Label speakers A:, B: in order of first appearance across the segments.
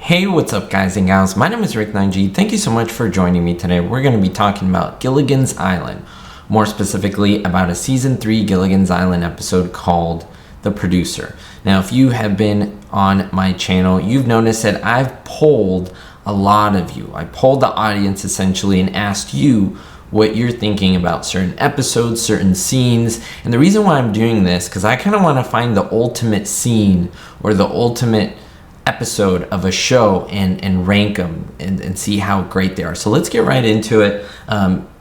A: Hey, what's up guys and gals? My name is Rick 9G. Thank you so much for joining me today. We're going to be talking about Gilligan's Island. More specifically about a season 3 Gilligan's Island episode called The Producer. Now, if you have been on my channel, you've noticed that I've polled a lot of you. I polled the audience essentially and asked you what you're thinking about certain episodes, certain scenes. And the reason why I'm doing this, because I kind of want to find the ultimate scene or the ultimate episode of a show and rank them and see how great they are. So let's get right into it.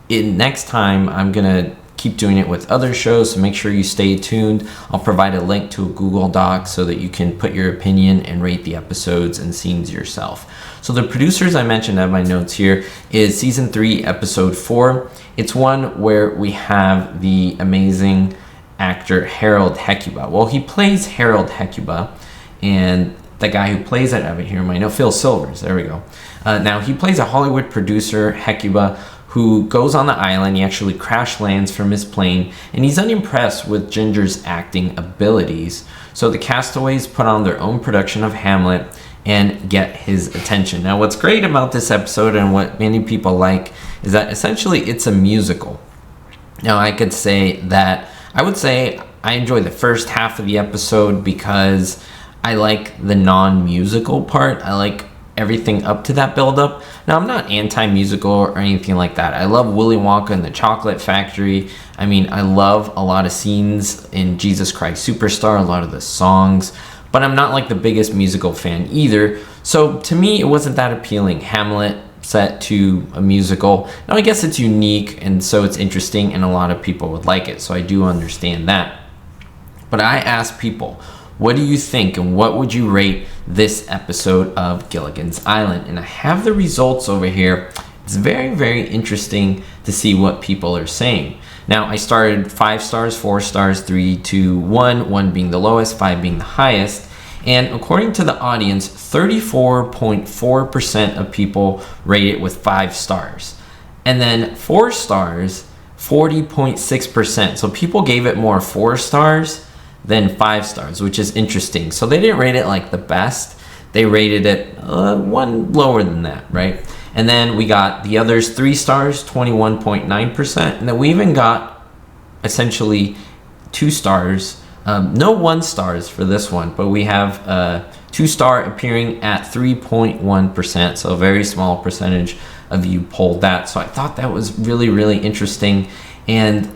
A: Next time I'm gonna keep doing it with other shows, so make sure you stay tuned. I'll provide a link to a Google Doc so that you can put your opinion and rate the episodes and scenes yourself. So the producers I mentioned at my notes here is season 3 episode 4. It's one where we have the amazing actor Harold Hecuba. Well, he plays Harold Hecuba, and the guy who plays it, I have it here in my note, Phil Silvers, there we go. Now, he plays a Hollywood producer, Hecuba, who goes on the island. He actually crash lands from his plane, and he's unimpressed with Ginger's acting abilities. So the castaways put on their own production of Hamlet and get his attention. Now, what's great about this episode and what many people like is that essentially it's a musical. Now, I would say I enjoy the first half of the episode because I like the non-musical part. I like everything up to that build-up. Now, I'm not anti-musical or anything like that. I love Willy Wonka and the Chocolate Factory. I mean, I love a lot of scenes in Jesus Christ Superstar, a lot of the songs, but I'm not like the biggest musical fan either. So to me, it wasn't that appealing. Hamlet set to a musical. Now, I guess it's unique, and so it's interesting, and a lot of people would like it, so I do understand that. But I asked people, what do you think, and what would you rate this episode of Gilligan's Island? And I have the results over here. It's very, very interesting to see what people are saying. Now, I started 5 stars, 4 stars, 3, 2, 1, 1 being the lowest, 5 being the highest. And according to the audience, 34.4% of people rate it with 5 stars. And then 4 stars, 40.6%. So people gave it more 4 stars than 5 stars, which is interesting. So they didn't rate it like the best. They rated it one lower than that, right? And then we got the others 3 stars, 21.9%. And then we even got essentially 2 stars. No 1 stars for this one, but we have 2 star appearing at 3.1%. So a very small percentage of you polled that. So I thought that was really, really interesting. And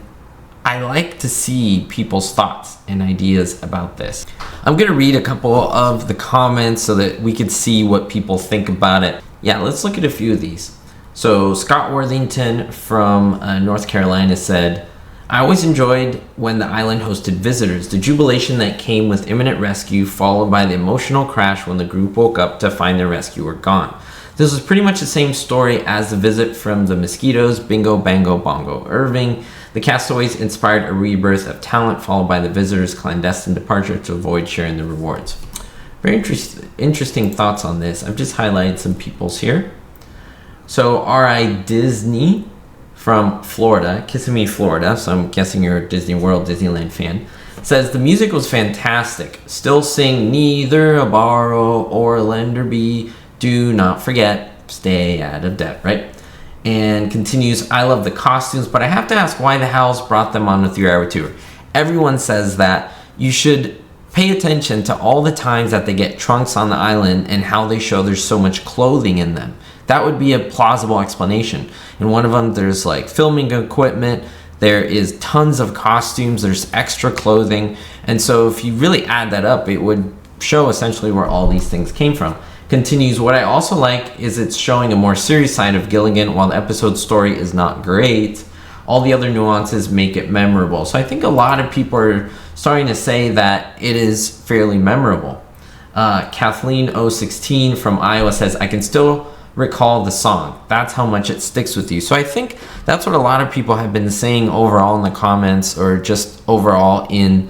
A: I like to see people's thoughts and ideas about this. I'm gonna read a couple of the comments so that we could see what people think about it. Yeah, let's look at a few of these. So Scott Worthington from North Carolina said, I always enjoyed when the island hosted visitors, the jubilation that came with imminent rescue followed by the emotional crash when the group woke up to find their rescuer gone. This was pretty much the same story as the visit from the mosquitoes, Bingo, Bango, Bongo, Irving. The castaways inspired a rebirth of talent, followed by the visitors' clandestine departure to avoid sharing the rewards. Very interesting thoughts on this. I've just highlighted some people's here. So R.I. Disney from Florida, Kissimmee, Florida, so I'm guessing you're a Disney World, Disneyland fan, says the music was fantastic. Still sing neither a borrow or a lender be. Do not forget, stay out of debt, right? And continues, I love the costumes, but I have to ask why the Howls brought them on a 3-hour tour. Everyone says that. You should pay attention to all the times that they get trunks on the island and how they show there's so much clothing in them. That would be a plausible explanation. In one of them, there's like filming equipment, there is tons of costumes, there's extra clothing. And so if you really add that up, it would show essentially where all these things came from. Continues, what I also like is it's showing a more serious side of Gilligan. While the episode story is not great, all the other nuances make it memorable. So I think a lot of people are starting to say that it is fairly memorable. Kathleen016 from Iowa says, I can still recall the song. That's how much it sticks with you. So I think that's what a lot of people have been saying overall in the comments, or just overall in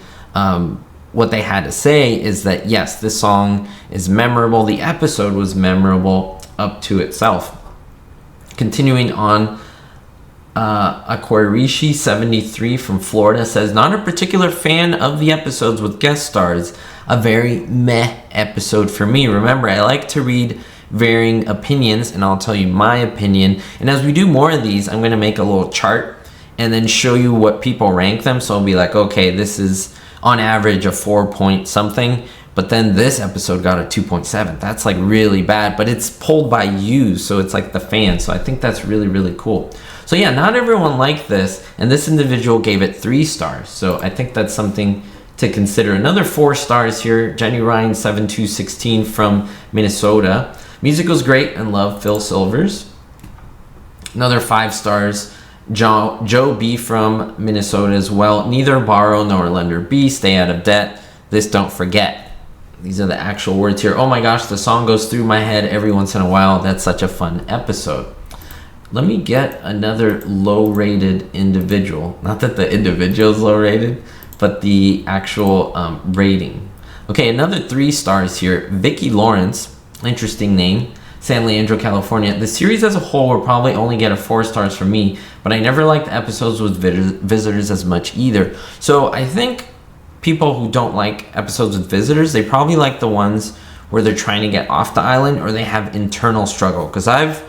A: what they had to say, is that yes, this song is memorable. The episode was memorable up to itself. Continuing on, Aquarishi73 from Florida says, not a particular fan of the episodes with guest stars. A very meh episode for me. Remember, I like to read varying opinions, and I'll tell you my opinion. And as we do more of these, I'm going to make a little chart and then show you what people rank them. So I'll be like, okay, this is on average a 4 point something, but then this episode got a 2.7. That's like really bad, but it's pulled by you, so it's like the fans. So I think that's really, really cool. So yeah, not everyone liked this, and this individual gave it 3 stars. So I think that's something to consider. Another 4 stars here, Jenny Ryan 7216 from Minnesota. Music was great and love Phil Silvers. Another 5 stars, Joe B from Minnesota as well. Neither borrow nor lender B, stay out of debt. This don't forget. These are the actual words here. Oh my gosh, the song goes through my head every once in a while. That's such a fun episode. Let me get another low-rated individual. Not that the individual is low-rated, but the actual rating. Okay, another 3 stars here. Vicki Lawrence, interesting name. San Leandro, California. The series as a whole will probably only get a 4 stars from me, but I never liked the episodes with visitors as much either. So I think people who don't like episodes with visitors, they probably like the ones where they're trying to get off the island or they have internal struggle. Because I've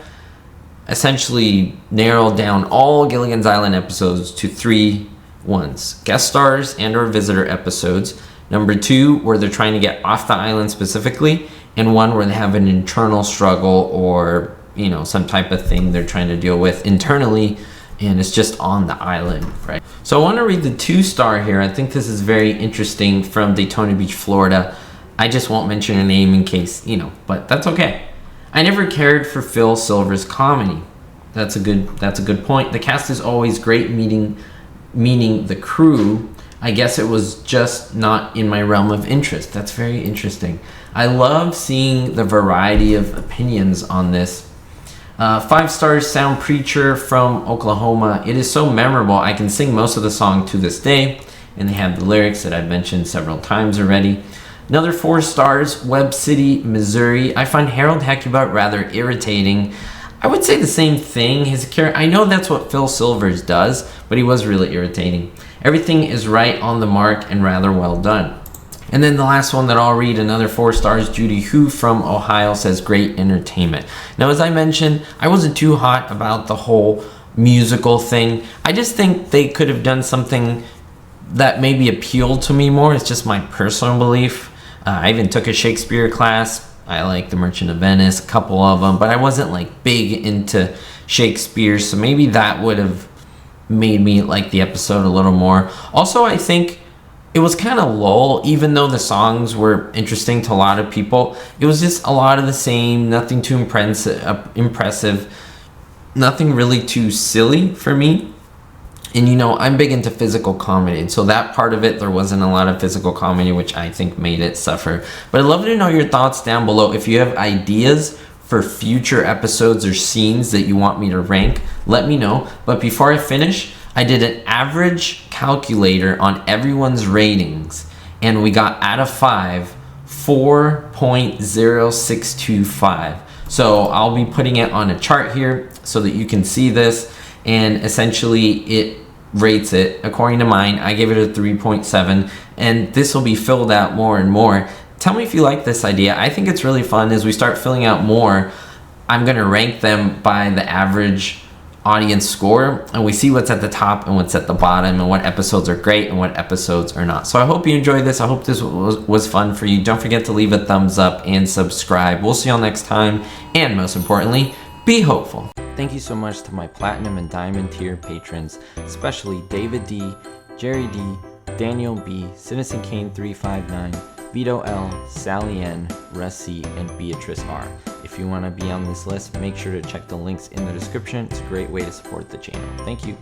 A: essentially narrowed down all Gilligan's Island episodes to 3 ones: guest stars and or visitor episodes. Number 2, where they're trying to get off the island specifically, and 1 where they have an internal struggle or, you know, some type of thing they're trying to deal with internally, and it's just on the island, right? So I want to read the 2-star here. I think this is very interesting, from Daytona Beach, Florida. I just won't mention her name in case, you know, but that's okay. I never cared for Phil Silver's comedy. That's a good point. The cast is always great, meaning the crew. I guess it was just not in my realm of interest. That's very interesting. I love seeing the variety of opinions on this. 5 stars, Sound Preacher from Oklahoma. It is so memorable. I can sing most of the song to this day, and they have the lyrics that I've mentioned several times already. Another 4 stars, Webb City, Missouri. I find Harold Hecuba rather irritating. I would say the same thing. His character, I know that's what Phil Silvers does, but he was really irritating. Everything is right on the mark and rather well done. And then the last one that I'll read, another 4 stars, Judy Hu from Ohio, says great entertainment. Now, as I mentioned, I wasn't too hot about the whole musical thing. I just think they could have done something that maybe appealed to me more. It's just my personal belief. I even took a Shakespeare class. I like The Merchant of Venice, a couple of them, but I wasn't like big into Shakespeare, so maybe that would have made me like the episode a little more. Also, I think it was kind of lull, even though the songs were interesting to a lot of people. It was just a lot of the same, nothing too impressive, nothing really too silly for me. And you know, I'm big into physical comedy, and so that part of it, there wasn't a lot of physical comedy, which I think made it suffer. But I'd love to know your thoughts down below. If you have ideas for future episodes or scenes that you want me to rank, let me know. But before I finish, I did an average calculator on everyone's ratings, and we got out of 5, 4.0625. So I'll be putting it on a chart here so that you can see this, and essentially it rates it according to mine. I gave it a 3.7, and this will be filled out more and more. Tell me if you like this idea. I think it's really fun. As we start filling out more, I'm going to rank them by the average audience score, and we see what's at the top and what's at the bottom, and what episodes are great and what episodes are not. So I hope you enjoyed this. I hope this was fun for you. Don't forget to leave a thumbs up and subscribe. We'll see you all next time, and most importantly, be hopeful. Thank you so much to my platinum and diamond tier patrons, especially David D, Jerry D, Daniel B, Citizen Kane 359, Vito L, Sally N, Russ C, and Beatrice R. If you want to be on this list, make sure to check the links in the description. It's a great way to support the channel. Thank you.